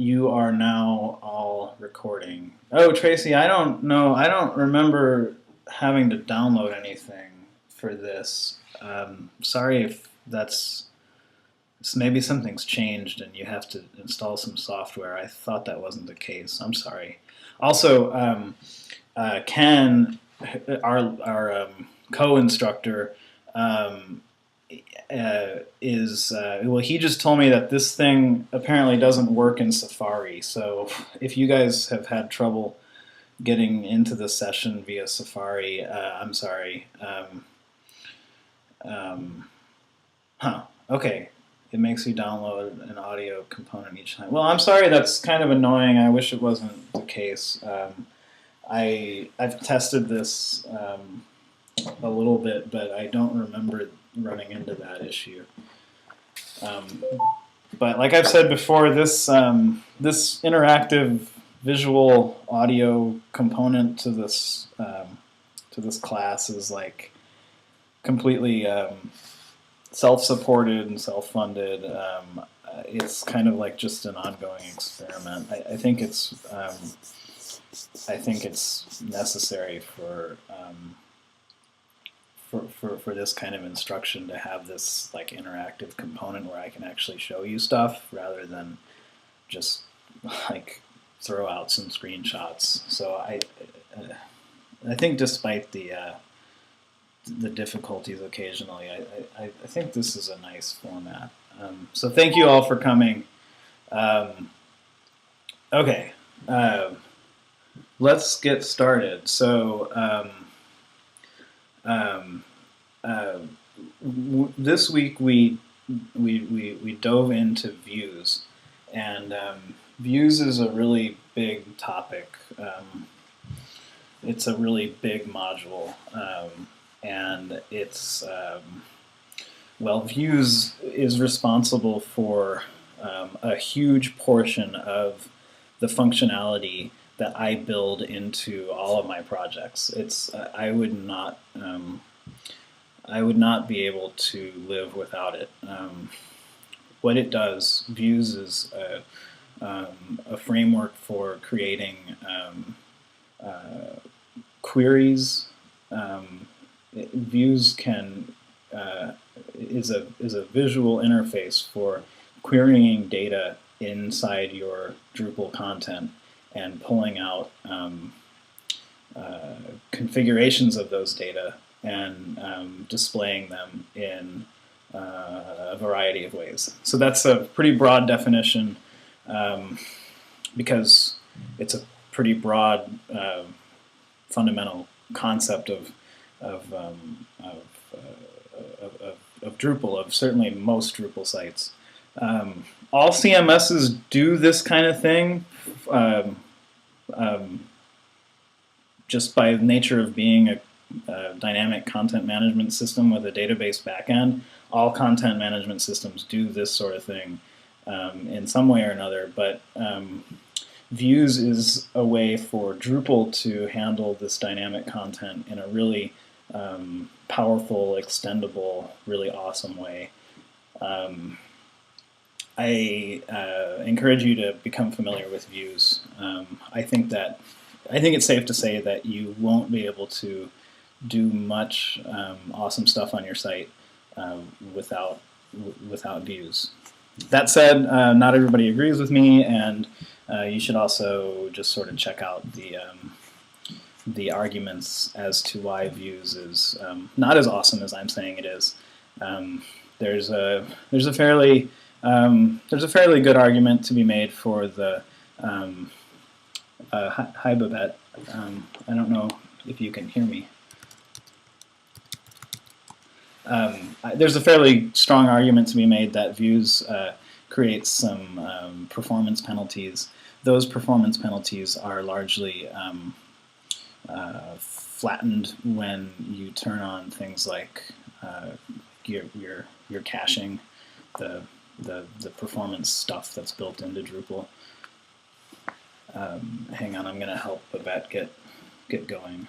You are now all recording. Oh, Tracy, I don't know. I don't remember having to download anything for this. Sorry if maybe something's changed and you have to install some software. I thought that wasn't the case. I'm sorry. Also, Ken, our co-instructor, um, well, he just told me that this thing apparently doesn't work in Safari. So if you guys have had trouble getting into the session via Safari, I'm sorry. Huh. Okay. It makes you download an audio component each time. Well, I'm sorry. That's kind of annoying. I wish it wasn't the case. I've tested this a little bit, but I don't remember running into that issue. But like I've said before, this interactive visual audio component to this class is like completely self-supported and self-funded. It's kind of like just an ongoing experiment. I think it's necessary for this kind of instruction to have this like interactive component where I can actually show you stuff rather than just like throw out some screenshots. So I think despite the difficulties occasionally, I think this is a nice format. So thank you all for coming. Okay, let's get started. So this week we dove into views, and views is a really big topic. It's a really big module. And it's, well, views is responsible for a huge portion of the functionality that I build into all of my projects. It's I would not be able to live without it. What it does, views is a framework for creating queries. Views is a visual interface for querying data inside your Drupal content and pulling out configurations of those data and displaying them in a variety of ways. So that's a pretty broad definition because it's a pretty broad fundamental concept of Drupal, of certainly most Drupal sites. All CMSs do this kind of thing just by nature of being a dynamic content management system with a database backend. All content management systems do this sort of thing in some way or another, but views is a way for Drupal to handle this dynamic content in a really powerful, extendable, really awesome way. I encourage you to become familiar with views. I think it's safe to say that you won't be able to do much awesome stuff on your site without views. That said, not everybody agrees with me, and you should also just sort of check out the arguments as to why views is not as awesome as I'm saying it is. There's a fairly good argument to be made for the hi Babette. I don't know if you can hear me. There's a fairly strong argument to be made that views creates some performance penalties. Those performance penalties are largely flattened when you turn on things like your caching, the performance stuff that's built into Drupal. Hang on, I'm going to help Babette get going.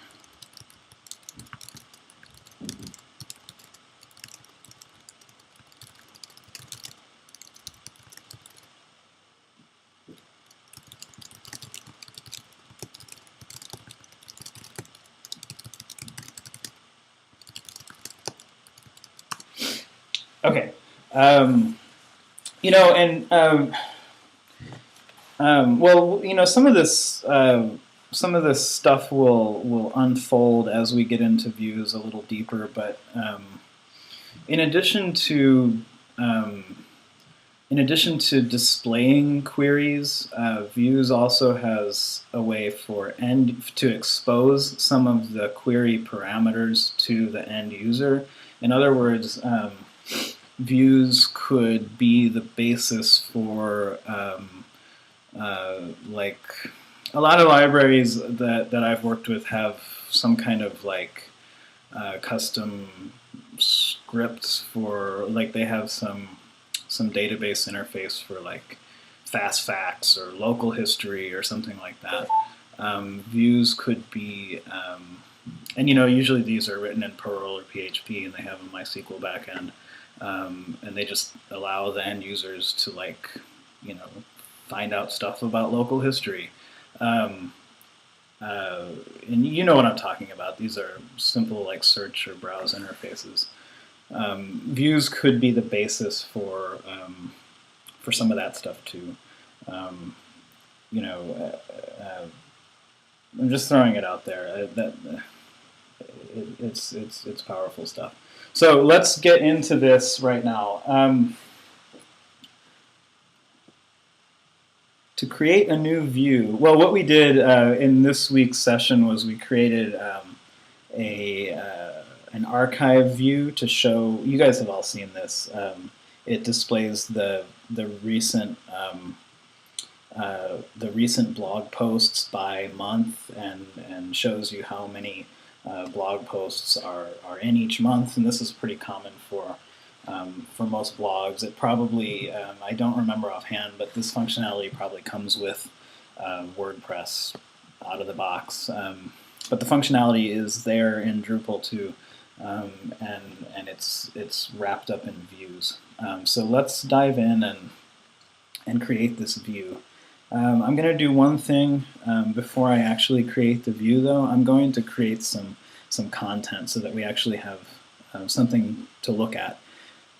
Okay. You know, and well, you know, some of this stuff will unfold as we get into views a little deeper. But in addition to displaying queries, views also has a way for to expose some of the query parameters to the end user. In other words, views could be the basis for like a lot of libraries that I've worked with have some kind of like custom scripts for, like, they have some database interface for like fast facts or local history or something like that. Views could be, and you know, usually these are written in Perl or PHP, and they have a MySQL backend, and they just allow the end users to, like, you know, find out stuff about local history. And you know what I'm talking about. These are simple like search or browse interfaces. Views could be the basis for some of that stuff too. You know, I'm just throwing it out there. It's powerful stuff. So let's get into this right now. To create a new view, well, what we did in this week's session was we created an archive view to show. You guys have all seen this. It displays the recent blog posts by month, and shows you how many blog posts are in each month. And this is pretty common for most blogs. It probably, I don't remember offhand, but this functionality probably comes with WordPress out of the box. But the functionality is there in Drupal too, and it's wrapped up in views. So let's dive in and create this view. I'm going to do one thing before I actually create the view, though. I'm going to create some content so that we actually have something to look at.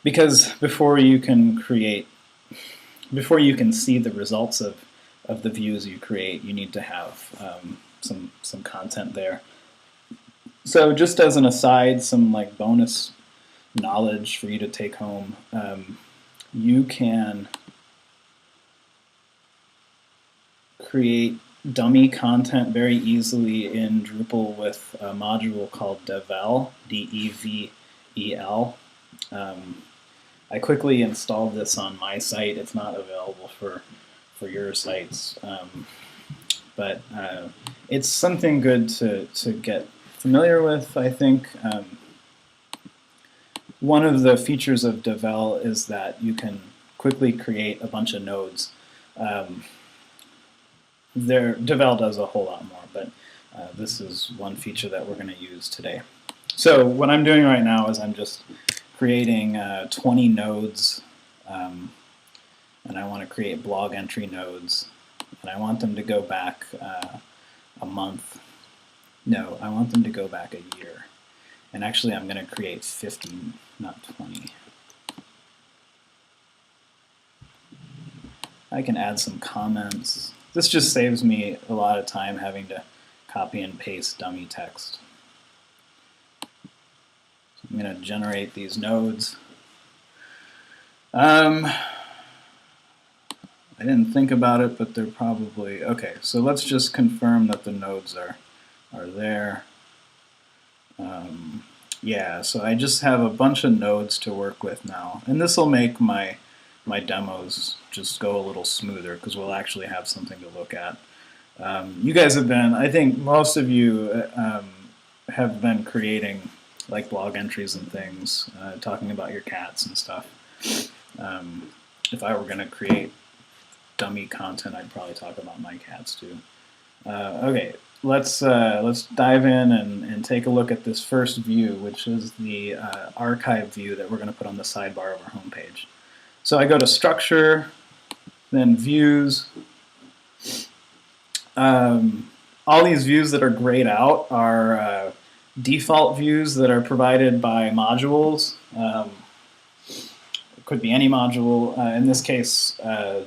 Because before you can see the results of the views you create, you need to have some content there. So just as an aside, some like bonus knowledge for you to take home, you can create dummy content very easily in Drupal with a module called Devel, D-E-V-E-L. I quickly installed this on my site. It's not available for your sites, but it's something good to get familiar with, I think. One of the features of Devel is that you can quickly create a bunch of nodes. Devel does a whole lot more, but this is one feature that we're going to use today. So what I'm doing right now is I'm just creating 20 nodes, and I want to create blog entry nodes, and I want them to go back a month. No, I want them to go back a year. And actually I'm going to create 50, not 20. I can add some comments. This just saves me a lot of time having to copy and paste dummy text. I'm going to generate these nodes. I didn't think about it, but they're probably okay. So let's just confirm that the nodes are there. Yeah, so I just have a bunch of nodes to work with now, and this will make my demos just go a little smoother because we'll actually have something to look at. You guys have been, I think most of you have been creating like blog entries and things, talking about your cats and stuff. If I were going to create dummy content, I'd probably talk about my cats too. Okay, let's dive in and take a look at this first view, which is the archive view that we're going to put on the sidebar of our homepage. So I go to Structure, then Views. All these views that are grayed out are default views that are provided by modules. could be any module. In this case,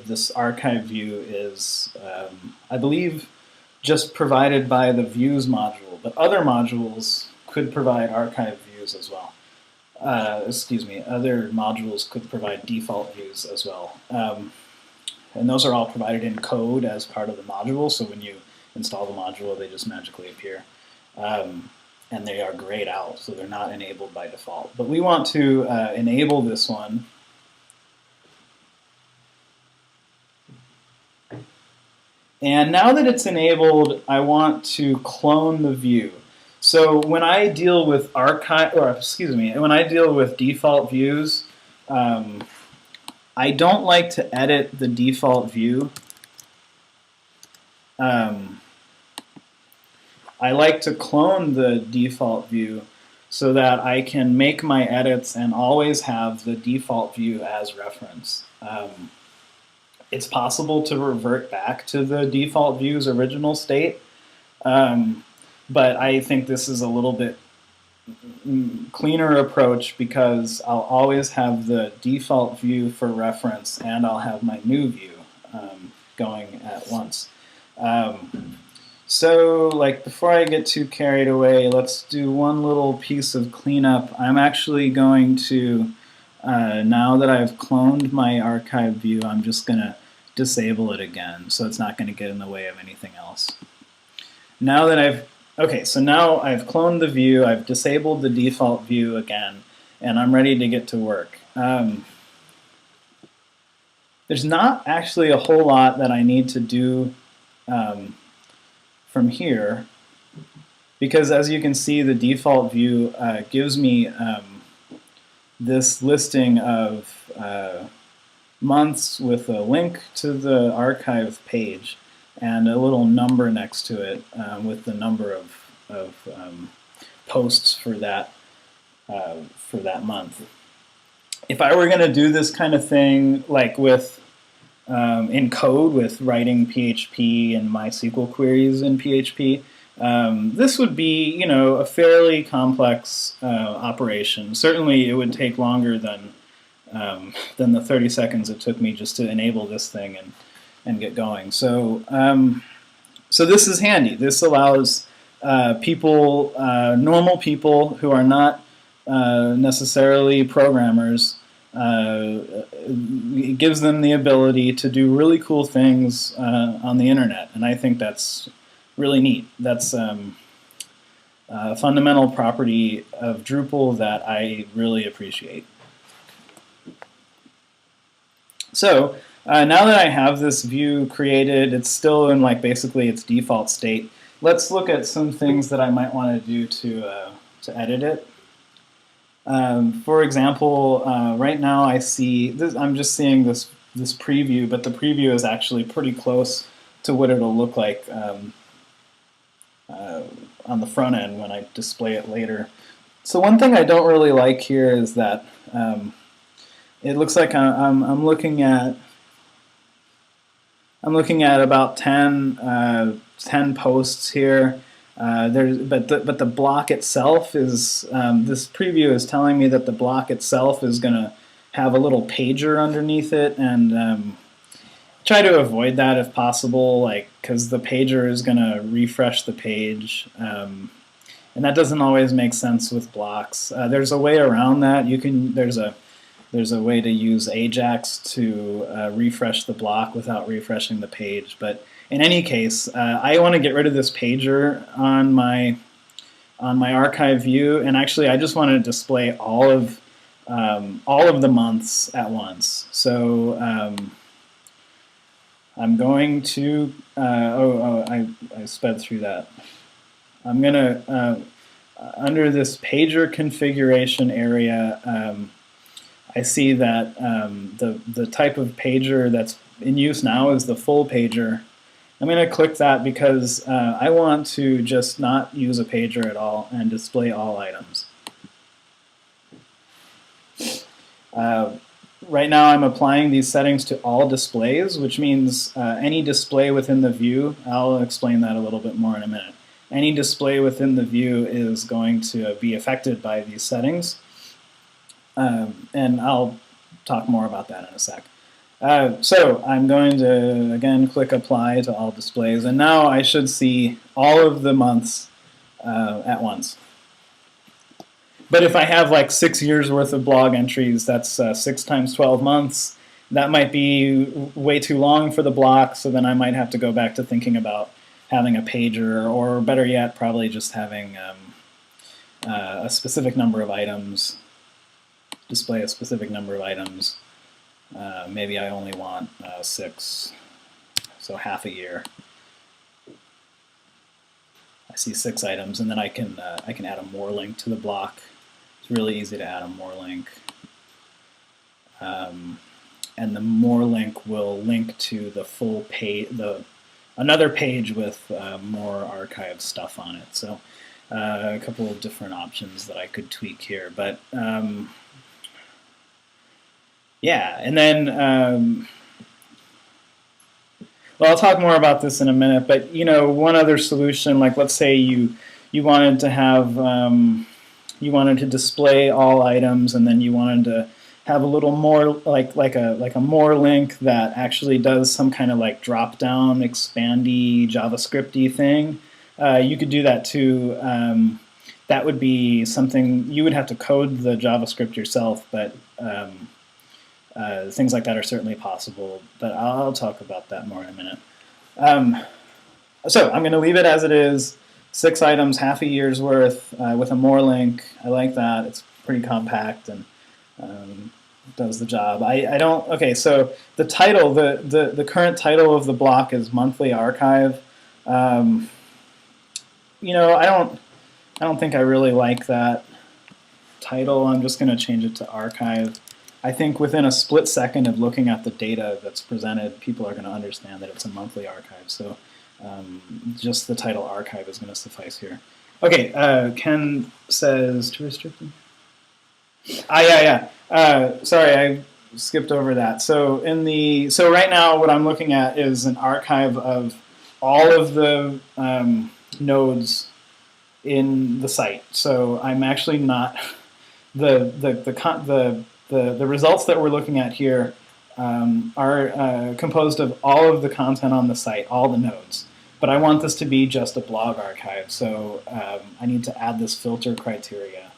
this archive view is, I believe, just provided by the views module, but other modules could provide archive views as well. Excuse me, other modules could provide default views as well. And those are all provided in code as part of the module, so when you install the module, they just magically appear. And they are grayed out, so they're not enabled by default. But we want to enable this one. And now that it's enabled, I want to clone the view. So when I deal with when I deal with default views, I don't like to edit the default view. I like to clone the default view so that I can make my edits and always have the default view as reference. It's possible to revert back to the default view's original state, but I think this is a little bit cleaner approach because I'll always have the default view for reference and I'll have my new view going at once. So, like, before I get too carried away, let's do one little piece of cleanup. I'm actually going to, now that I've cloned my archive view, I'm just going to disable it again, so it's not going to get in the way of anything else. Now that so now I've cloned the view, I've disabled the default view again, and I'm ready to get to work. There's not actually a whole lot that I need to do from here, because as you can see, the default view gives me this listing of months with a link to the archive page and a little number next to it with the number of posts for that month. If I were going to do this kind of thing, like with in code with writing PHP and MySQL queries in PHP, this would be, a fairly complex operation. Certainly, it would take longer than the 30 seconds it took me just to enable this thing and get going. So, so this is handy. This allows people, normal people who are not necessarily programmers. It gives them the ability to do really cool things on the internet, and I think that's really neat. That's a fundamental property of Drupal that I really appreciate. So now that I have this view created, it's still in basically its default state. Let's look at some things that I might want to do to edit it. For example, right now I see this, I'm just seeing this preview, but the preview is actually pretty close to what it'll look like on the front end when I display it later. So one thing I don't really like here is that it looks like I'm looking at about 10 posts here. But the block itself is this preview is telling me that the block itself is going to have a little pager underneath it, and try to avoid that if possible, because the pager is going to refresh the page, and that doesn't always make sense with blocks. There's a way around that. There's a way to use Ajax to refresh the block without refreshing the page, but in any case, I want to get rid of this pager on my archive view, and actually, I just want to display all of the months at once. So I'm going to I sped through that. I'm gonna under this pager configuration area. I see that the type of pager that's in use now is the full pager. I'm going to click that because I want to just not use a pager at all and display all items. Right now I'm applying these settings to all displays, which means any display within the view, I'll explain that a little bit more in a minute. Any display within the view is going to be affected by these settings. And I'll talk more about that in a sec. So I'm going to, again, click Apply to all displays, and now I should see all of the months at once. But if I have like 6 years worth of blog entries, that's 6 times 12 months. That might be way too long for the block, so then I might have to go back to thinking about having a pager, or better yet, probably just having a specific number of items, display a specific number of items. Maybe I only want 6, so half a year. I see 6 items, and then I can add a more link to the block. It's really easy to add a more link. And the more link will link to the full page, another page with more archived stuff on it. So a couple of different options that I could tweak here, but yeah, and then well, I'll talk more about this in a minute. But one other solution, like let's say you wanted to have you wanted to display all items, and then you wanted to have a little more like a more link that actually does some kind of like drop down expandy JavaScripty thing. You could do that too. That would be something you would have to code the JavaScript yourself, but things like that are certainly possible. But I'll talk about that more in a minute. So I'm going to leave it as it is. 6 items, half a year's worth with a more link. I like that. It's pretty compact and does the job. I don't. Okay, so the title, the current title of the block is Monthly Archive. I don't think I really like that title. I'm just going to change it to Archive. I think within a split second of looking at the data that's presented, people are going to understand that it's a monthly archive. So just the title Archive is going to suffice here. Okay, Ken says too restricted. Yeah. Sorry, I skipped over that. So right now, what I'm looking at is an archive of all of the nodes in the site. So I'm actually not the results that we're looking at here are composed of all of the content on the site, all the nodes. But I want this to be just a blog archive, so I need to add this filter criteria.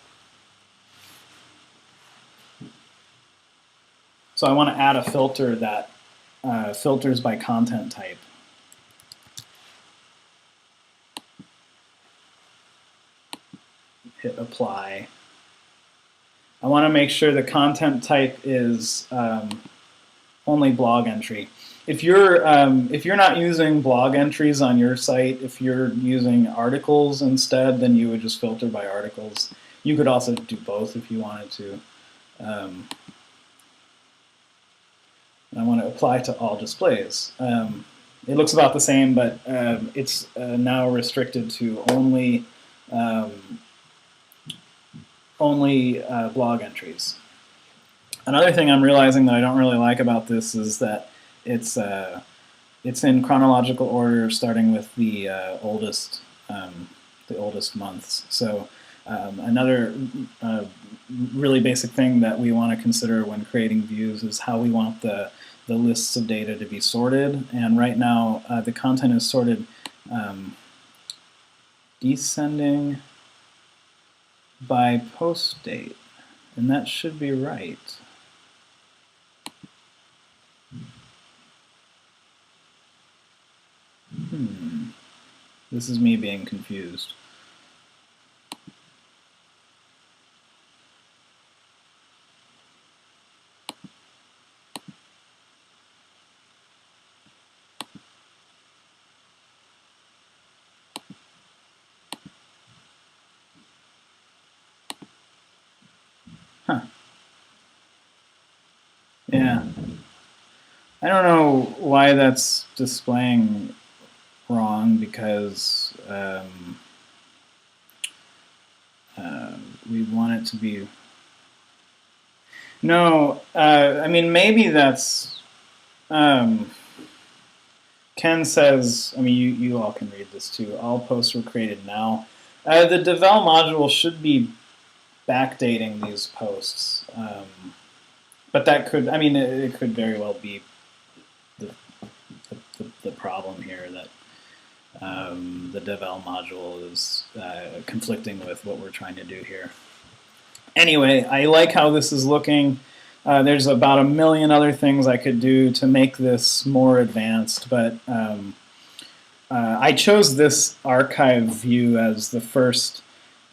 So I want to add a filter that filters by content type. Hit apply. I want to make sure the content type is only blog entry. If you're not using blog entries on your site, if you're using articles instead, then you would just filter by articles. You could also do both if you wanted to. I want to apply to all displays. It looks about the same, but it's now restricted to only blog entries. Another thing I'm realizing that I don't really like about this is that it's in chronological order, starting with the oldest months. So another really basic thing that we want to consider when creating views is how we want the lists of data to be sorted. And right now, the content is sorted descending by post date, and that should be right. This is me being confused. Huh. Yeah. I don't know why that's displaying wrong, because we want it to be... No, I mean, maybe that's... Ken says, I mean, you all can read this too. All posts were created now. The devel module should be backdating these posts. but that could, I mean, it could very well be the problem here, that the devel module is conflicting with what we're trying to do here. Anyway, I like how this is looking. There's about a million other things I could do to make this more advanced, but I chose this archive view as the first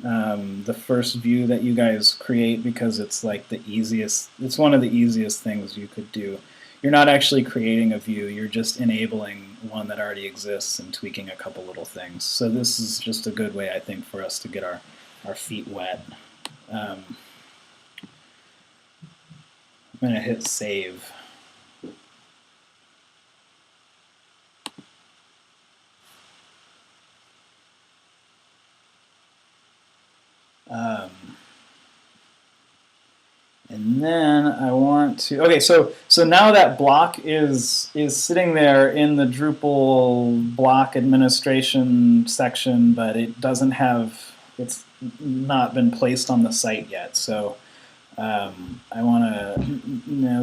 view that you guys create because it's like the easiest. It's one of the easiest things you could do. You're not actually creating a view, you're just enabling one that already exists and tweaking a couple little things. So this is just a good way, I think, for us to get our feet wet. I'm going to hit save. And then I want to, okay, so now that block is sitting there in the Drupal block administration section, but it doesn't have, it's not been placed on the site yet. So I want to,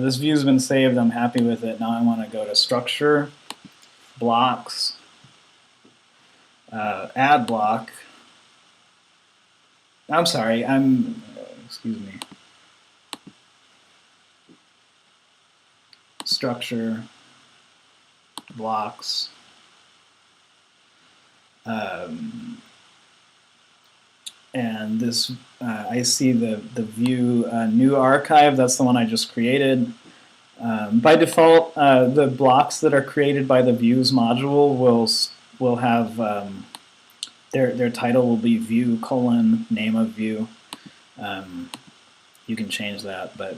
this view's been saved, I'm happy with it. Now I want to go to structure, blocks, add block. I'm sorry, excuse me. Structure, blocks, and this, I see the view new archive, that's the one I just created. By default, the blocks that are created by the views module will have, their title will be view : name of view. You can change that, but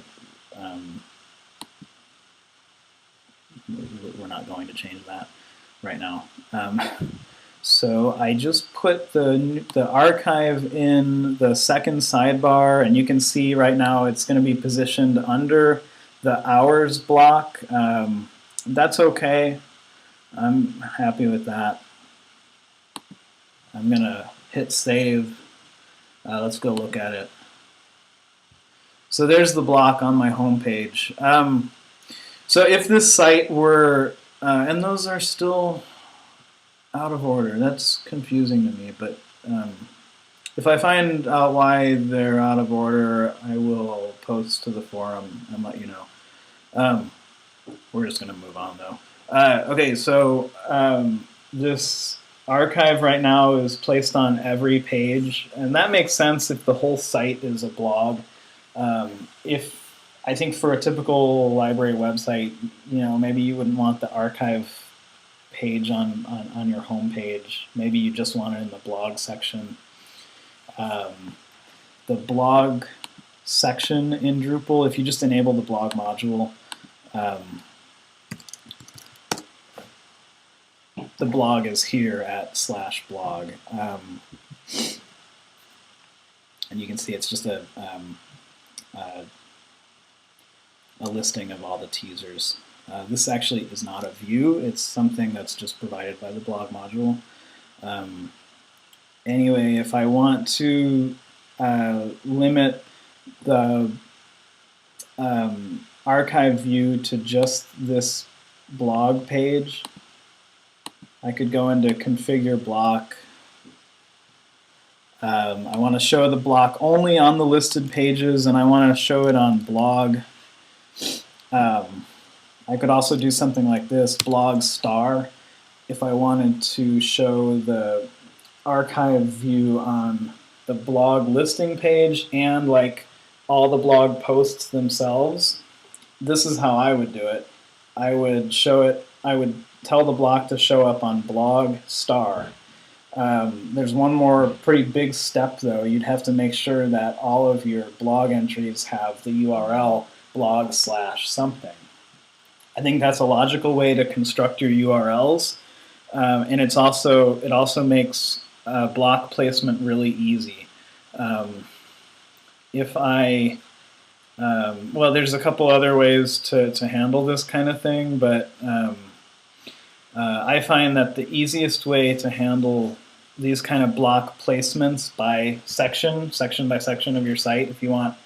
we're not going to change that right now. So I just put the archive in the second sidebar, and you can see right now it's going to be positioned under the hours block. That's okay. I'm happy with that. I'm going to hit save. Let's go look at it. So there's the block on my home page. So if this site were, and those are still out of order, that's confusing to me, but if I find out why they're out of order, I will post to the forum and let you know. We're just going to move on though. Okay, so this archive right now is placed on every page, and that makes sense if the whole site is a blog. I think for a typical library website, maybe you wouldn't want the archive page on your home page. Maybe you just want it in the blog section. The blog section in Drupal, if you just enable the blog module, the blog is here at /blog. And you can see it's just a listing of all the teasers. This actually is not a view, it's something that's just provided by the blog module. Anyway, if I want to limit the archive view to just this blog page, I could go into configure block. I want to show the block only on the listed pages, and I want to show it on blog. I could also do something like this, blog star, if I wanted to show the archive view on the blog listing page and like all the blog posts themselves. This is how I would do it. I would tell the block to show up on blog star. There's one more pretty big step though. You'd have to make sure that all of your blog entries have the URL blog/something. I think that's a logical way to construct your URLs, and it also makes block placement really easy. Well, there's a couple other ways to handle this kind of thing, but I find that the easiest way to handle these kind of block placements by section by section of your site, if you want,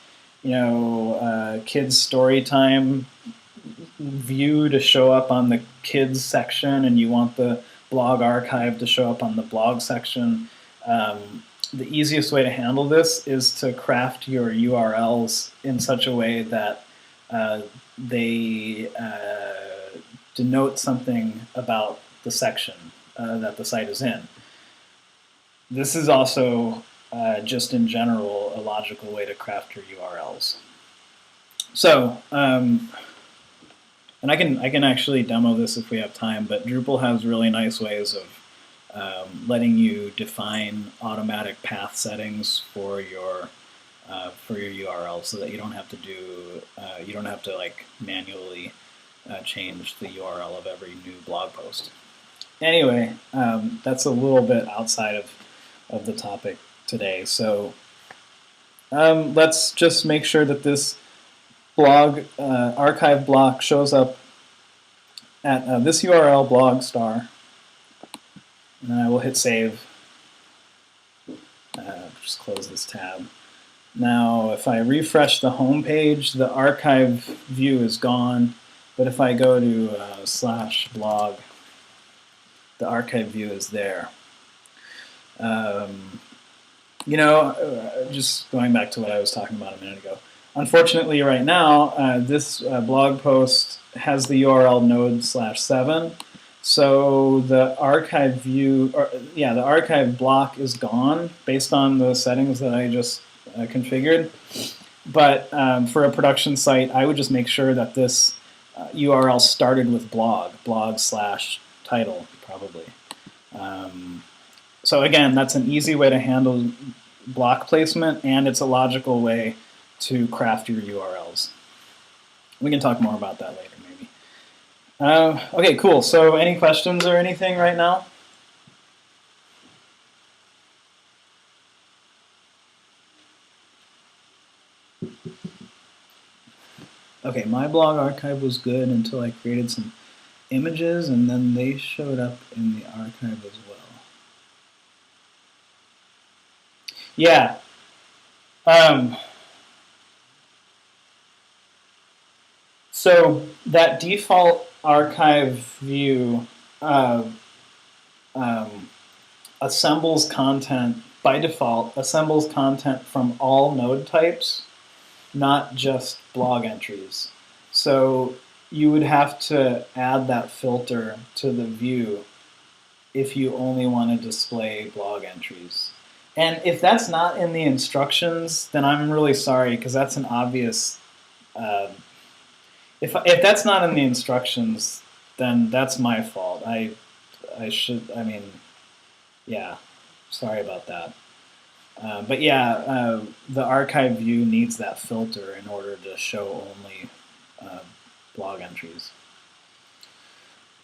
kids story time view to show up on the kids section, and you want the blog archive to show up on the blog section. The easiest way to handle this is to craft your URLs in such a way that they denote something about the section that the site is in. This is also just in general a logical way to craft your URLs. So, and I can actually demo this if we have time, but Drupal has really nice ways of letting you define automatic path settings for your URL, so that you don't have to like manually change the URL of every new blog post. Anyway, that's a little bit outside of the topic today. So let's just make sure that this blog archive block shows up at this URL blog star, and then I will hit save. Just close this tab. Now, if I refresh the home page, the archive view is gone. But if I go to /blog, the archive view is there. Just going back to what I was talking about a minute ago. Unfortunately, right now, this blog post has the URL node/7. So the archive view, the archive block is gone based on the settings that I just configured. But for a production site, I would just make sure that this URL started with blog/title, probably. So again, that's an easy way to handle block placement, and it's a logical way to craft your URLs. We can talk more about that later, maybe. Okay, cool. So any questions or anything right now? Okay, my blog archive was good until I created some images, and then they showed up in the archive as well. Yeah. So that default archive view assembles content, by default, assembles content from all node types, not just blog entries. So you would have to add that filter to the view if you only want to display blog entries. And if that's not in the instructions, then I'm really sorry, because that's an obvious... If that's not in the instructions, then that's my fault. Yeah, sorry about that. But yeah, the archive view needs that filter in order to show only blog entries.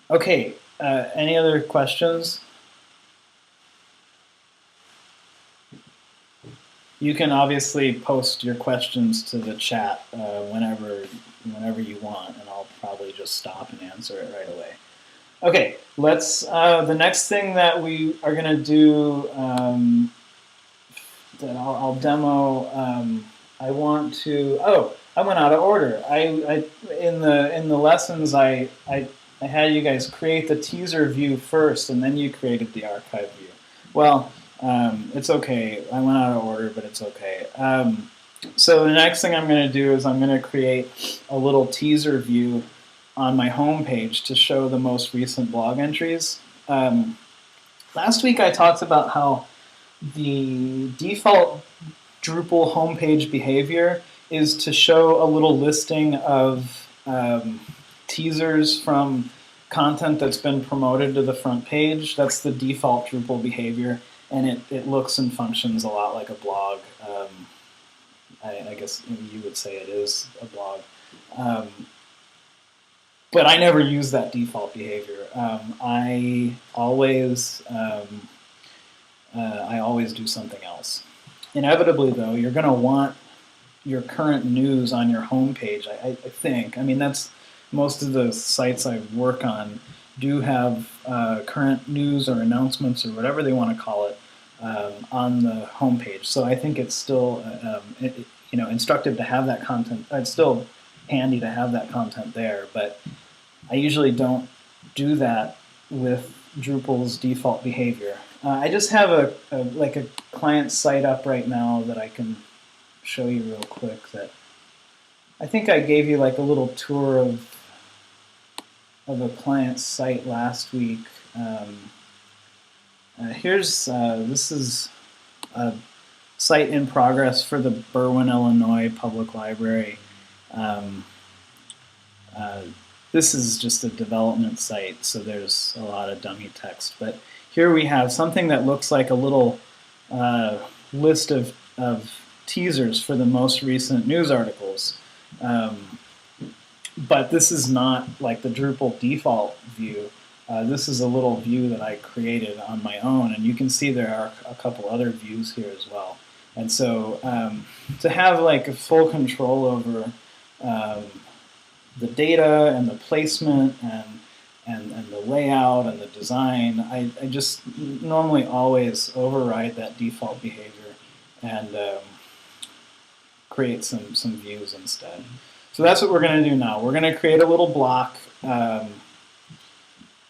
Okay, any other questions? You can obviously post your questions to the chat whenever you want, and I'll probably just stop and answer it right away. Okay, let's. The next thing that we are going to do, that I'll demo. I want to. Oh, I went out of order. In the lessons I had you guys create the teaser view first, and then you created the archive view. Well. It's okay. I went out of order, but it's okay. So the next thing I'm going to do is I'm going to create a little teaser view on my home page to show the most recent blog entries. Last week I talked about how the default Drupal homepage behavior is to show a little listing of teasers from content that's been promoted to the front page. That's the default Drupal behavior. And it looks and functions a lot like a blog. I guess you would say it is a blog. But I never use that default behavior. I always do something else. Inevitably, though, you're going to want your current news on your home page, I think. I mean, that's most of the sites I work on do have current news or announcements or whatever they want to call it on the homepage. So I think it's still, instructive to have that content. It's still handy to have that content there, but I usually don't do that with Drupal's default behavior. I just have a client site up right now that I can show you real quick. That I think I gave you like a little tour of a client site last week. This is a site in progress for the Berwyn, Illinois Public Library. This is just a development site, so there's a lot of dummy text. But here we have something that looks like a little list of teasers for the most recent news articles. But this is not like the Drupal default view. This is a little view that I created on my own, and you can see there are a couple other views here as well. And so to have like a full control over the data and the placement and the layout and the design, I just normally always override that default behavior and create some views instead. So that's what we're going to do now. We're going to create a little block. We're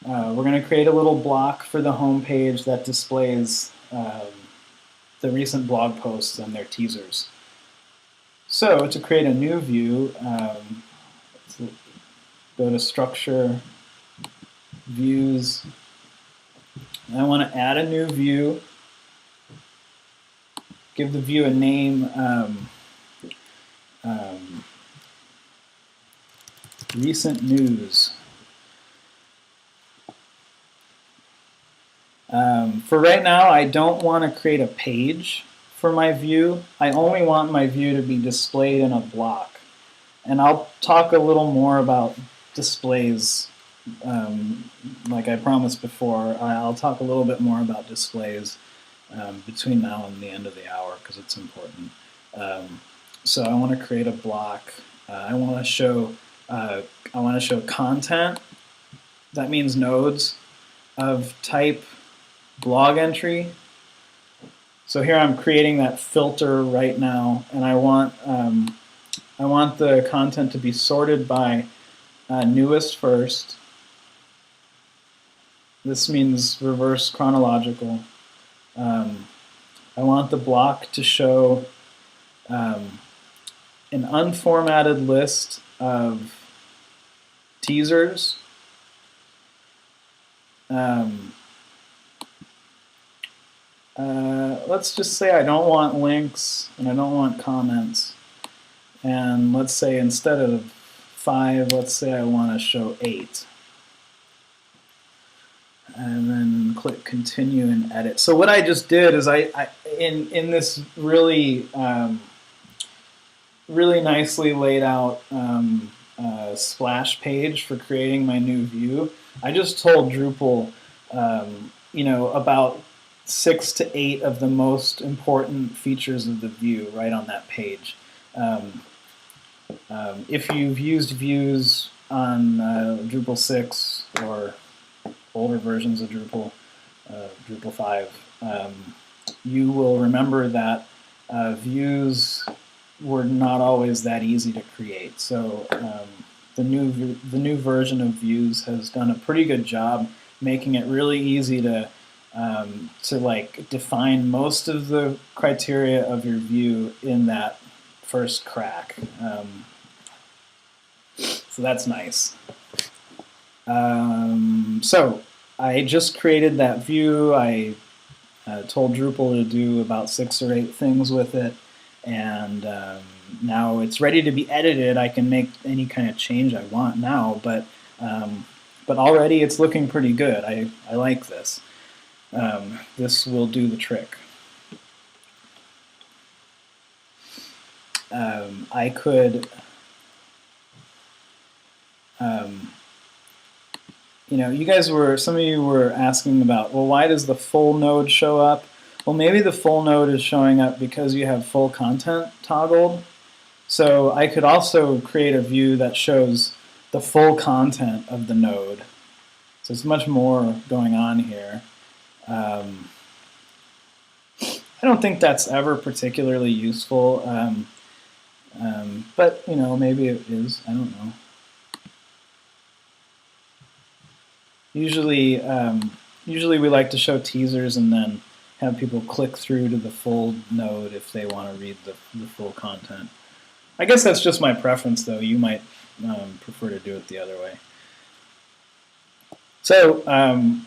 going to create a little block for the home page that displays the recent blog posts and their teasers. So to create a new view, let's go to Structure, Views. And I want to add a new view. Give the view a name. Recent news. For right now, I don't want to create a page for my view. I only want my view to be displayed in a block. And I'll talk a little more about displays, like I promised before. I'll talk a little bit more about displays between now and the end of the hour because it's important. So I want to create a block. I want to show content. That means nodes of type blog entry. So here I'm creating that filter right now, and I want the content to be sorted by newest first. This means reverse chronological. I want the block to show an unformatted list of teasers. Let's just say I don't want links and I don't want comments. And let's say instead of 5, let's say I want to show 8. And then click continue and edit. So what I just did is in this really really nicely laid out splash page for creating my new view, I just told Drupal about 6 to 8 of the most important features of the view right on that page. If you've used views on Drupal 6 or older versions of Drupal, Drupal 5, you will remember that views were not always that easy to create. So the new version of views has done a pretty good job making it really easy to like define most of the criteria of your view in that first crack. So that's nice. So I just created that view. I told Drupal to do about 6 or 8 things with it, and now it's ready to be edited. I can make any kind of change I want now, but already it's looking pretty good. I like this. This will do the trick. I could, some of you were asking about, well, why does the full node show up? Well, maybe the full node is showing up because you have full content toggled. So I could also create a view that shows the full content of the node. So it's much more going on here. I don't think that's ever particularly useful. But maybe it is. I don't know. Usually, usually we like to show teasers and then have people click through to the full node if they want to read the full content. I guess that's just my preference, though. You might prefer to do it the other way. So, I'm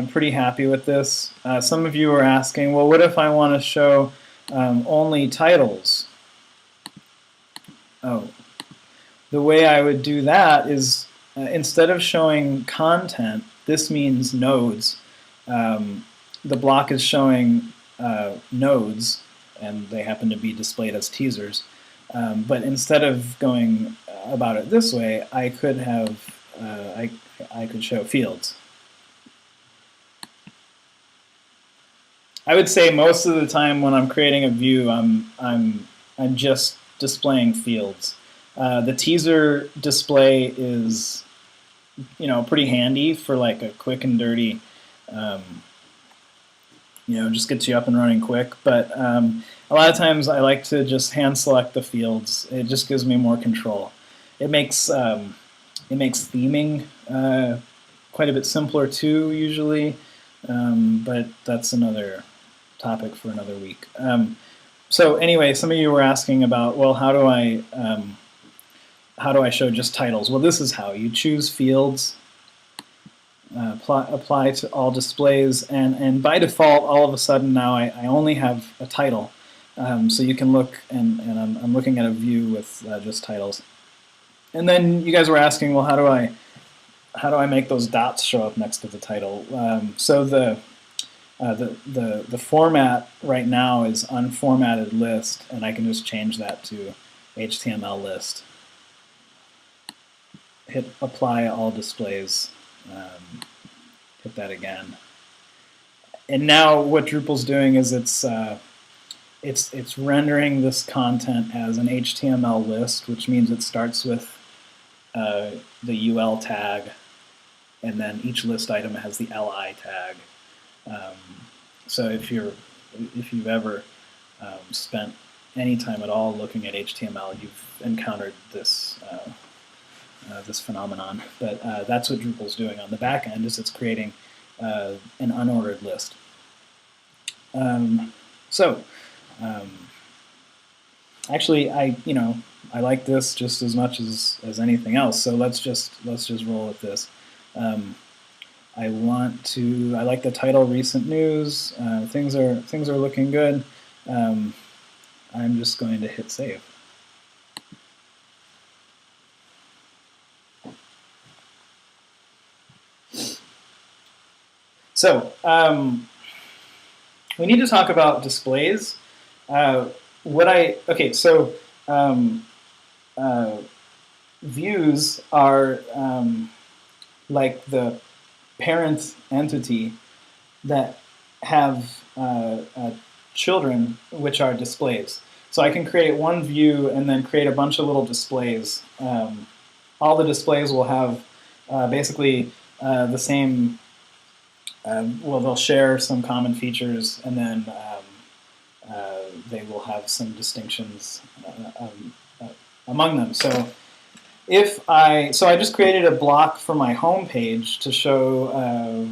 pretty happy with this. Some of you are asking, well, what if I want to show only titles? Oh, the way I would do that is instead of showing content, this means nodes. The block is showing nodes, and they happen to be displayed as teasers. But instead of going about it this way, I could have I could show fields. I would say most of the time when I'm creating a view, I'm just displaying fields. The teaser display is pretty handy for like a quick and dirty, just gets you up and running quick. But a lot of times I like to just hand select the fields. It just gives me more control. It makes theming quite a bit simpler too, usually, but that's another topic for another week. So anyway, some of you were asking about, well, how do I show just titles? Well, this is how. You choose fields, apply to all displays, and by default, all of a sudden now I only have a title. So you can look, and I'm looking at a view with just titles. And then you guys were asking, well, how do I make those dots show up next to the title? So the format right now is unformatted list, and I can just change that to HTML list. Hit apply all displays. Hit that again. And now what Drupal's doing is it's rendering this content as an HTML list, which means it starts with the UL tag, and then each list item has the LI tag. So if you've ever spent any time at all looking at HTML, you've encountered this this phenomenon. But that's what Drupal's doing on the back end, is it's creating an unordered list. Actually, I like this just as much as anything else. So let's just roll with this. I like the title, recent news. Things are looking good. I'm just going to hit save. So we need to talk about displays. Views are like the parent entity that have children, which are displays. So I can create one view and then create a bunch of little displays. All the displays will have basically the same, they'll share some common features, and then they will have some distinctions among them. So I just created a block for my home page to show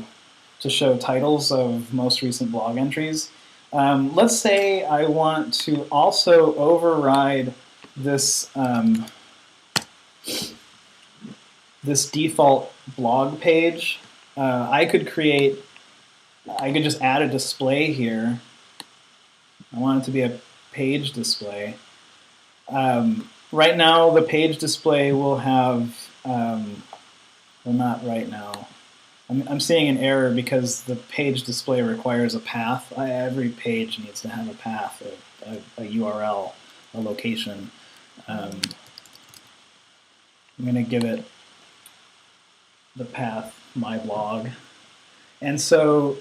titles of most recent blog entries. Let's say I want to also override this this default blog page. I could just add a display here. I want it to be a page display. Right now, the page display will have, well, not right now. I'm seeing an error because the page display requires a path. Every page needs to have a path, a URL, a location. I'm going to give it the path, my blog. And so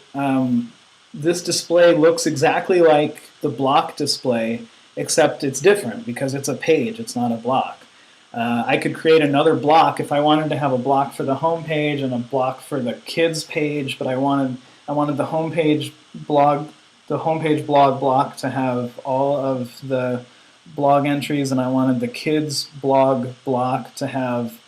this display looks exactly like the block display, except it's different because it's a page, it's not a block. I could create another block if I wanted to have a block for the home page and a block for the kids page, but I wanted the homepage blog block to have all of the blog entries, and I wanted the kids blog block to have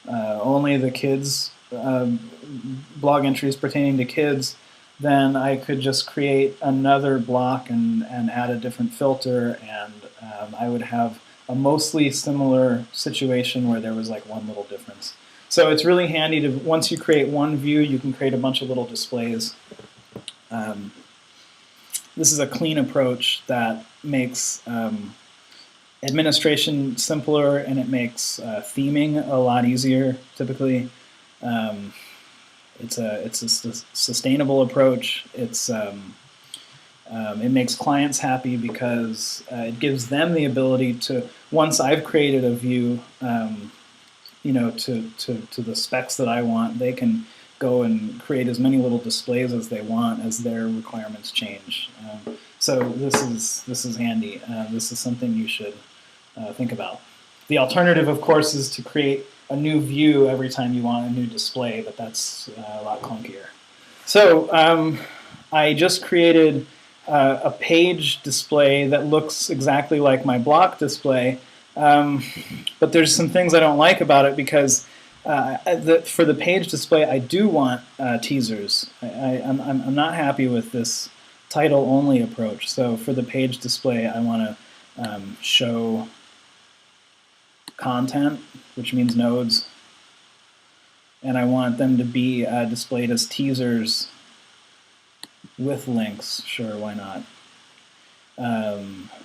only the kids blog entries pertaining to kids, then I could just create another block and add a different filter, and I would have a mostly similar situation where there was like one little difference. So it's really handy to, once you create one view, you can create a bunch of little displays. This is a clean approach that makes administration simpler, and it makes theming a lot easier. Typically, it's a sustainable approach. It makes clients happy because it gives them the ability to, once I've created a view, you know, to the specs that I want, they can go and create as many little displays as they want as their requirements change. So this is handy. This is something you should think about. The alternative, of course, is to create a new view every time you want a new display, but that's a lot clunkier. So I just created a page display that looks exactly like my block display, but there's some things I don't like about it, because for the page display I do want teasers. I'm not happy with this title-only approach. So for the page display I want to show content, which means nodes, and I want them to be displayed as teasers with links. Sure, why not?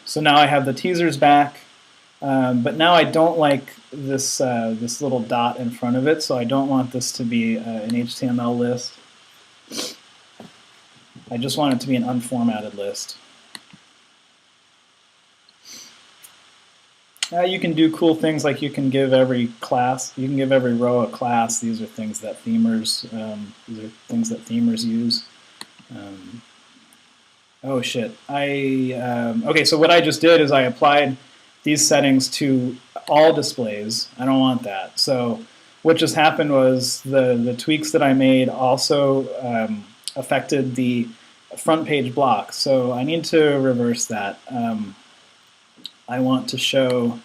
So now I have the teasers back, but now I don't like this this little dot in front of it, so I don't want this to be an HTML list. I just want it to be an unformatted list. You can do cool things, like you can give every class, you can give every row a class. These are things that themers use. Oh shit! Okay, so what I just did is I applied these settings to all displays. I don't want that. So what just happened was the tweaks that I made also affected the front page block. So I need to reverse that. I want to show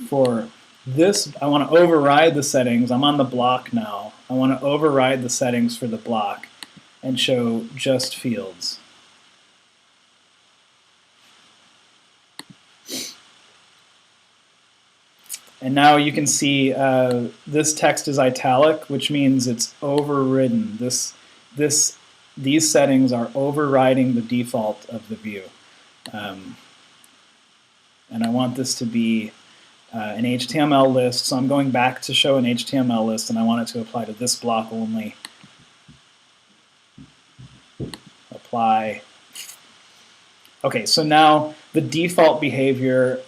for this, I want to override the settings. I'm on the block now. I want to override the settings for the block and show just fields. And now you can see this text is italic, which means it's overridden. These settings are overriding the default of the view. And I want this to be an HTML list, so I'm going back to show an HTML list, and I want it to apply to this block only. Apply. Okay, so now the default behavior,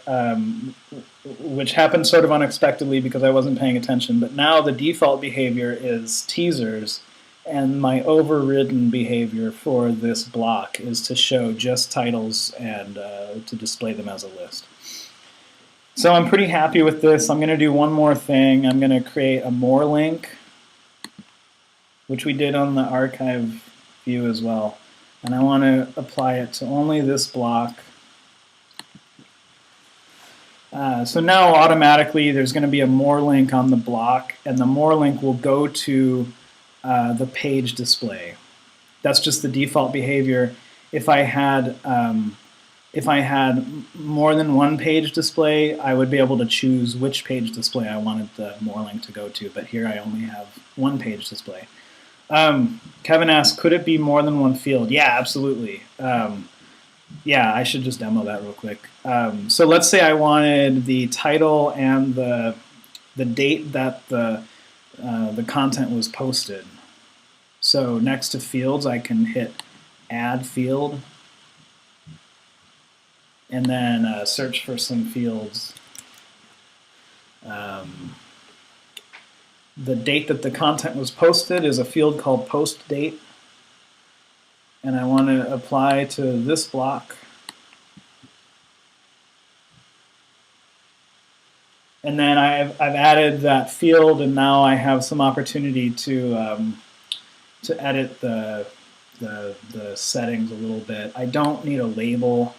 which happened sort of unexpectedly because I wasn't paying attention, but now the default behavior is teasers, and my overridden behavior for this block is to show just titles and to display them as a list. So I'm pretty happy with this. I'm going to do one more thing. I'm going to create a more link, which we did on the archive view as well. And I want to apply it to only this block. So now automatically there's going to be a more link on the block, and the more link will go to the page display. That's just the default behavior. If I had more than one page display, I would be able to choose which page display I wanted the more link to go to, but here I only have one page display. Kevin asks, could it be more than one field? Yeah, absolutely. Yeah, I should just demo that real quick. So let's say I wanted the title and the date that the content was posted. So next to fields, I can hit add field, and then search for some fields. The date that the content was posted is a field called post date, and I want to apply to this block. And then I've added that field, and now I have some opportunity to edit the settings a little bit. I don't need a label.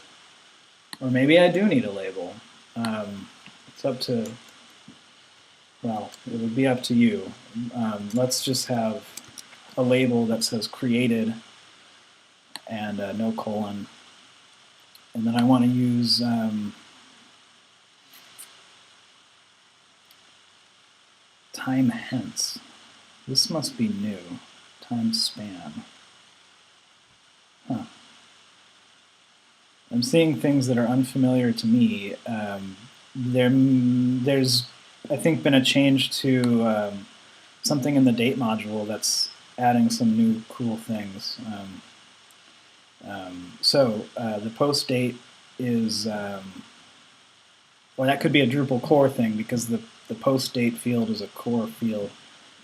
Or maybe I do need a label. It's up to, well, it would be up to you. Let's just have a label that says created and no colon. And then I want to use time hence. This must be new. Time span. Huh. I'm seeing things that are unfamiliar to me. There's, I think, been a change to something in the date module that's adding some new cool things. So the post date is, well, that could be a Drupal core thing because the post date field is a core field.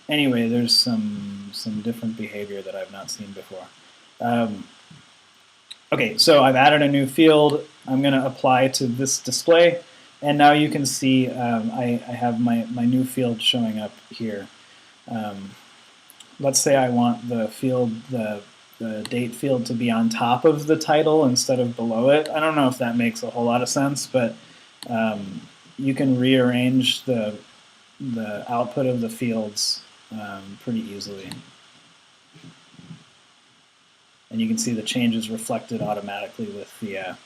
Anyway, there's some different behavior that I've not seen before. Okay, so I've added a new field. I'm going to apply to this display, and now you can see I have my new field showing up here. Let's say I want the field, the date field, to be on top of the title instead of below it. I don't know if that makes a whole lot of sense, but you can rearrange the output of the fields pretty easily. And you can see the changes reflected automatically with the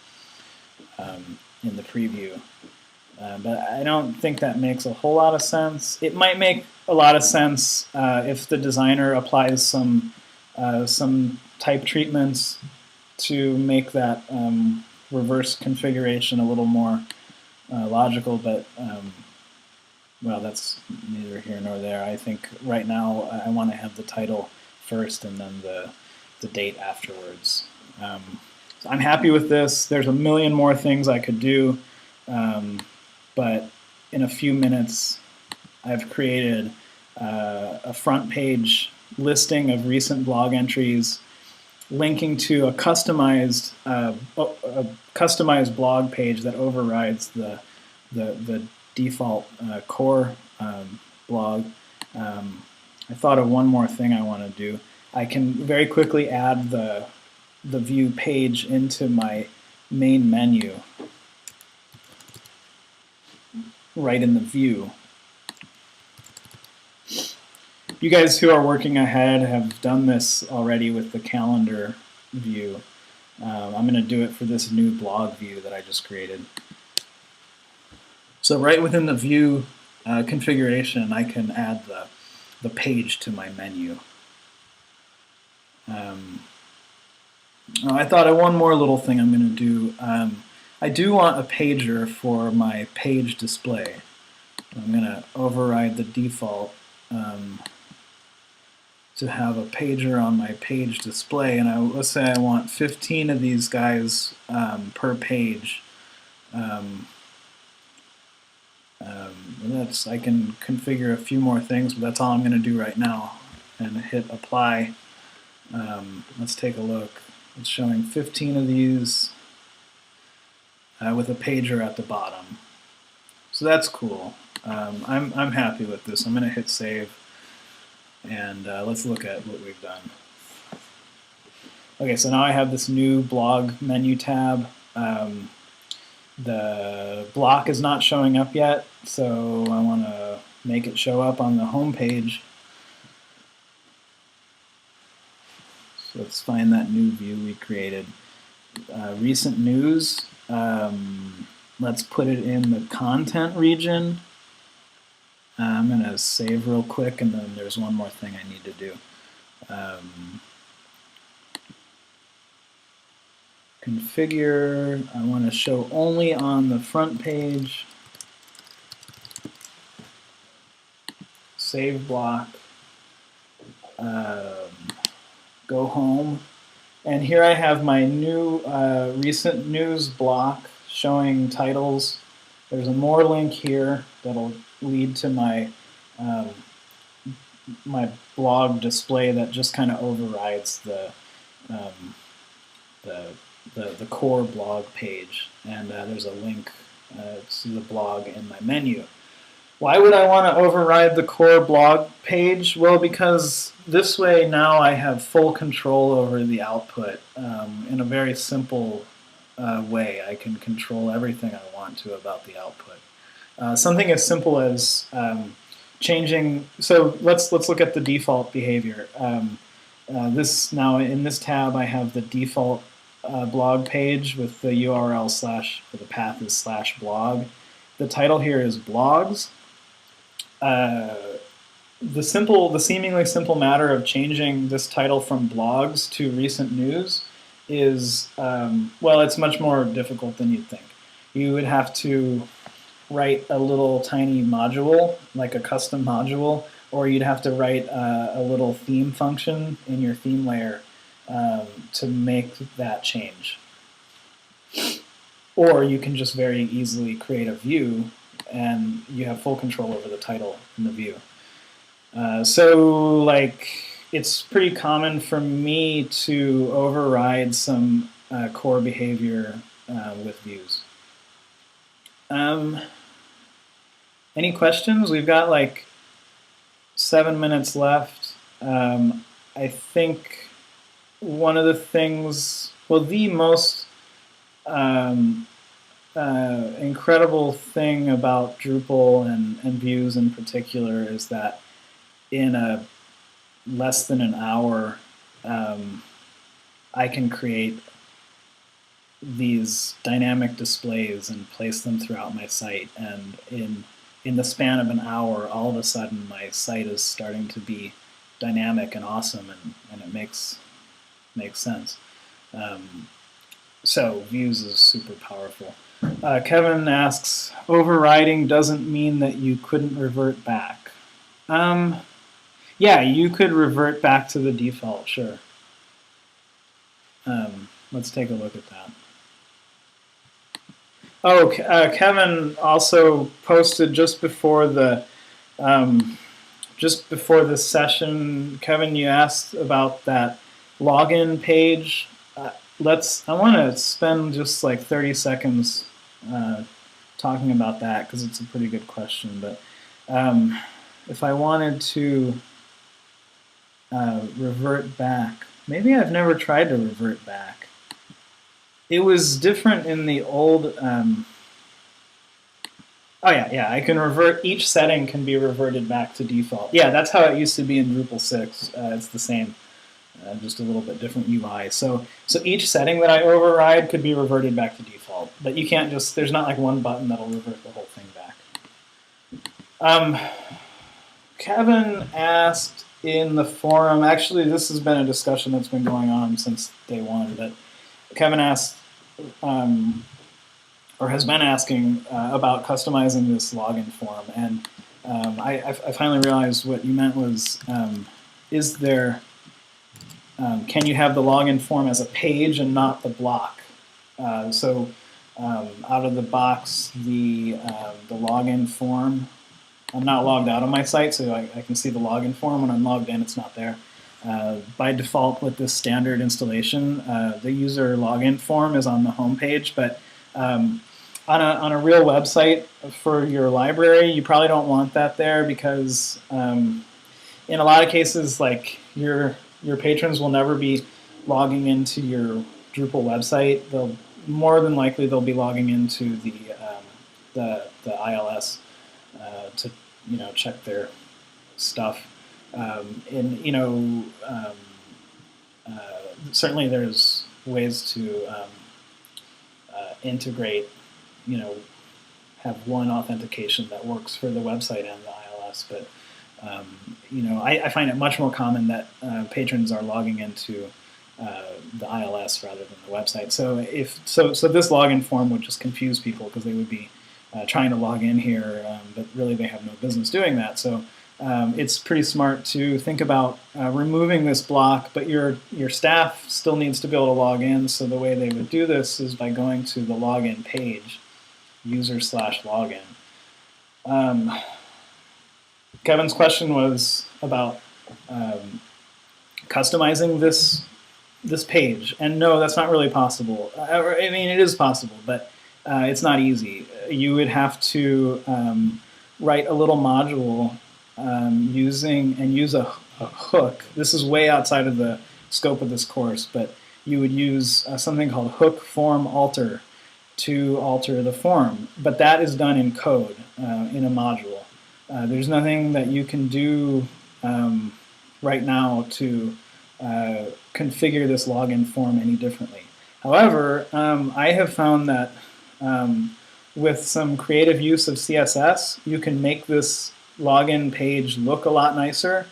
in the preview. But I don't think that makes a whole lot of sense. It might make a lot of sense if the designer applies some type treatments to make that reverse configuration a little more logical, but well, that's neither here nor there. I think right now I want to have the title first and then the date afterwards. So I'm happy with this. There's a million more things I could do, but in a few minutes I've created a front page listing of recent blog entries linking to a customized blog page that overrides the default core blog. I thought of one more thing I want to do. I can very quickly add the view page into my main menu right in the view. You guys who are working ahead have done this already with the calendar view. I'm going to do it for this new blog view that I just created. So right within the view configuration, I can add the page to my menu. I thought of one more little thing I'm going to do. I do want a pager for my page display. I'm going to override the default to have a pager on my page display, and let's say I want 15 of these guys per page. I can configure a few more things, but that's all I'm going to do right now, and hit apply. Let's take a look. It's showing 15 of these with a pager at the bottom. So that's cool. I'm happy with this. I'm going to hit save, and let's look at what we've done. Okay, so now I have this new blog menu tab. The block is not showing up yet, so I want to make it show up on the home page. So let's find that new view we created. Recent news. Let's put it in the content region. I'm going to save real quick, and then there's one more thing I need to do. Configure. I want to show only on the front page. Save block. Go home. And here I have my new recent news block showing titles. There's a more link here that'll lead to my my blog display that just kind of overrides the core blog page. And there's a link to the blog in my menu. Why would I want to override the core blog page? Well, because this way now I have full control over the output in a very simple way. I can control everything I want to about the output. Something as simple as changing. So let's look at the default behavior. This now in this tab, I have the default blog page with the URL slash, or the path is slash blog. The title here is blogs. The seemingly simple matter of changing this title from blogs to recent news is, well, it's much more difficult than you'd think. You would have to write a little tiny module, like a custom module, or you'd have to write a little theme function in your theme layer to make that change. Or you can just very easily create a view and you have full control over the title in the view. So like, it's pretty common for me to override some core behavior with views. Any questions? We've got like 7 minutes left. I think one of the things, well, the most incredible thing about Drupal and views in particular is that in less than an hour, I can create these dynamic displays and place them throughout my site. And in the span of an hour, all of a sudden my site is starting to be dynamic and awesome, and it makes sense. So views is super powerful. Kevin asks, overriding doesn't mean that you couldn't revert back. Yeah, you could revert back to the default, sure. Let's take a look at that. Oh, Kevin also posted just before the session. Kevin, you asked about that login page. I want to spend just like 30 seconds talking about that because it's a pretty good question. But if I wanted to revert back, maybe I've never tried to revert back. It was different in the old. Oh yeah, I can revert. Each setting can be reverted back to default. Yeah, that's how it used to be in Drupal 6. It's the same, just a little bit different UI. So each setting that I override could be reverted back to default. But you can't just. There's not like one button that'll revert the whole thing back. Kevin asked in the forum. Actually, this has been a discussion that's been going on since day one. But Kevin asked, or has been asking, about customizing this login form, and I finally realized what you meant was, is there, can you have the login form as a page and not the block? So out of the box, the login form, I'm not logged out of my site, so I can see the login form. When I'm logged in, it's not there. By default, with this standard installation, the user login form is on the home page, but on a real website for your library, you probably don't want that there because in a lot of cases, like your patrons will never be logging into your Drupal website. They'll more than likely they'll be logging into the ILS to check their stuff. Certainly there's ways to integrate, have one authentication that works for the website and the ILS. But I find it much more common that patrons are logging into the ILS rather than the website. So so this login form would just confuse people because they would be trying to log in here, but really they have no business doing that. So it's pretty smart to think about removing this block, but your staff still needs to be able to log in. So the way they would do this is by going to the login page, user/login. Kevin's question was about customizing this page, and no, that's not really possible. I mean, it is possible, but it's not easy. You would have to write a little module use a hook. This is way outside of the scope of this course, but you would use something called hook form alter to alter the form, but that is done in code in a module. There's nothing that you can do right now to configure this login form any differently. However, I have found that with some creative use of CSS, you can make this login page look a lot nicer.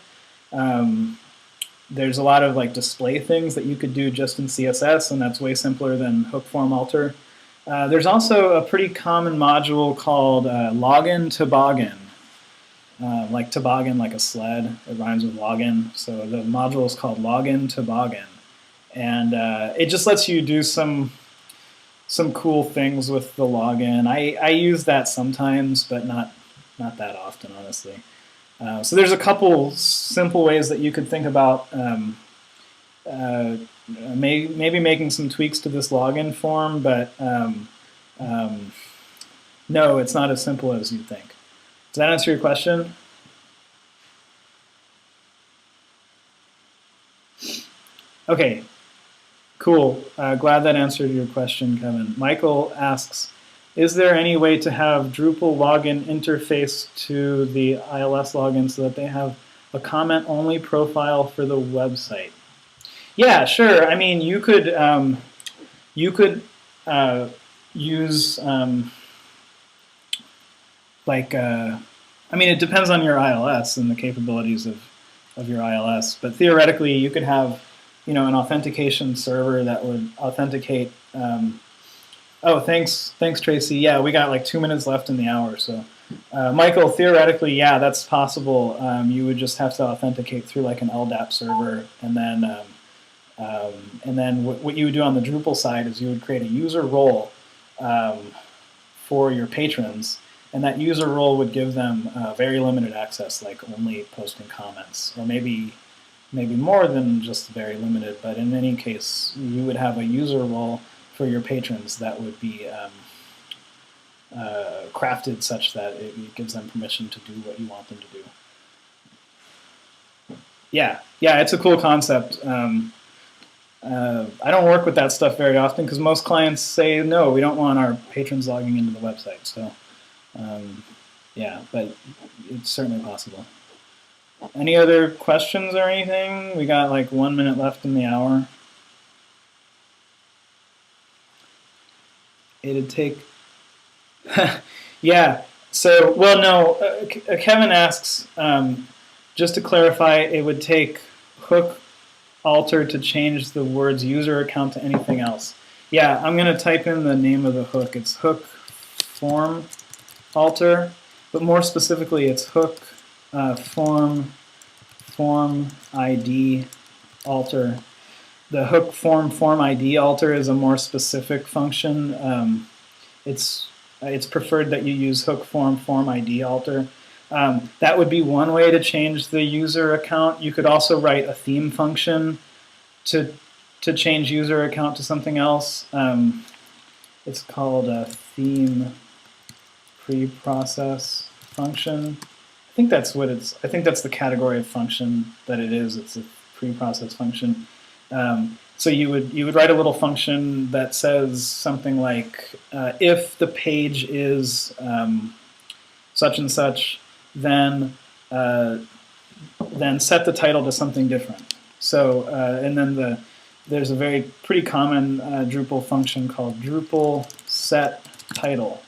There's a lot of like display things that you could do just in CSS, and that's way simpler than hook form alter. There's also a pretty common module called login toboggan. Like toboggan, like a sled. It rhymes with login. So the module is called login toboggan. And it just lets you do some cool things with the login. I use that sometimes, but not that often, honestly. So there's a couple simple ways that you could think about maybe making some tweaks to this login form, but no, it's not as simple as you'd think. Does that answer your question? Okay, cool. Glad that answered your question, Kevin. Michael asks, is there any way to have Drupal login interface to the ILS login so that they have a comment-only profile for the website? Yeah, sure. I mean, you could use I mean, it depends on your ILS and the capabilities of your ILS, but theoretically, you could have, an authentication server that would authenticate. Oh, thanks, Tracy. Yeah, we got like 2 minutes left in the hour, so. Michael, theoretically, yeah, that's possible. You would just have to authenticate through like an LDAP server, and then what you would do on the Drupal side is you would create a user role for your patrons, and that user role would give them very limited access, like only posting comments, or maybe more than just very limited. But in any case, you would have a user role for your patrons that would be crafted such that it gives them permission to do what you want them to do. Yeah, it's a cool concept. I don't work with that stuff very often because most clients say, no, we don't want our patrons logging into the website. So, yeah, but it's certainly possible. Any other questions or anything? We got like 1 minute left in the hour. It'd take... yeah, so, well, no, Kevin asks, just to clarify, it would take hook alter to change the words user account to anything else. Yeah, I'm going to type in the name of the hook. It's hook form alter, but more specifically, it's hook form ID alter. The hook form ID alter is a more specific function. It's preferred that you use hook form ID alter. That would be one way to change the user account. You could also write a theme function to change user account to something else. It's called a theme preprocess function. I think that's what it's. I think that's the category of function that it is. It's a preprocess function. So you would write a little function that says something like, if the page is such and such, then set the title to something different. So and then there's a pretty common Drupal function called Drupal set title.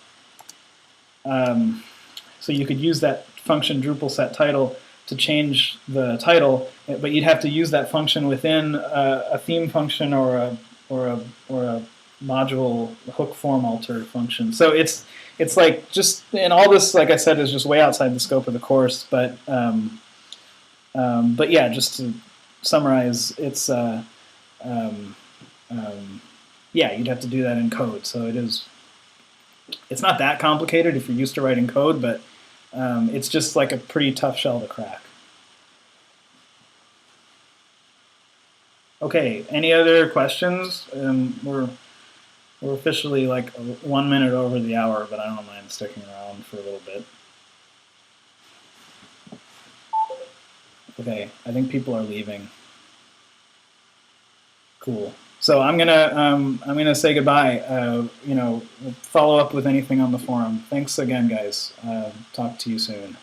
So you could use that function Drupal set title to change the title, but you'd have to use that function within a theme function or a module hook form alter function. So it's like just, and all this, like I said, is just way outside the scope of the course. But yeah, just to summarize, it's yeah, you'd have to do that in code. So it's not that complicated if you're used to writing code, but it's just like a pretty tough shell to crack. Okay, any other questions? We're officially like 1 minute over the hour, but I don't mind sticking around for a little bit. Okay, I think people are leaving. Cool. So I'm gonna say goodbye. Follow up with anything on the forum. Thanks again, guys. Talk to you soon.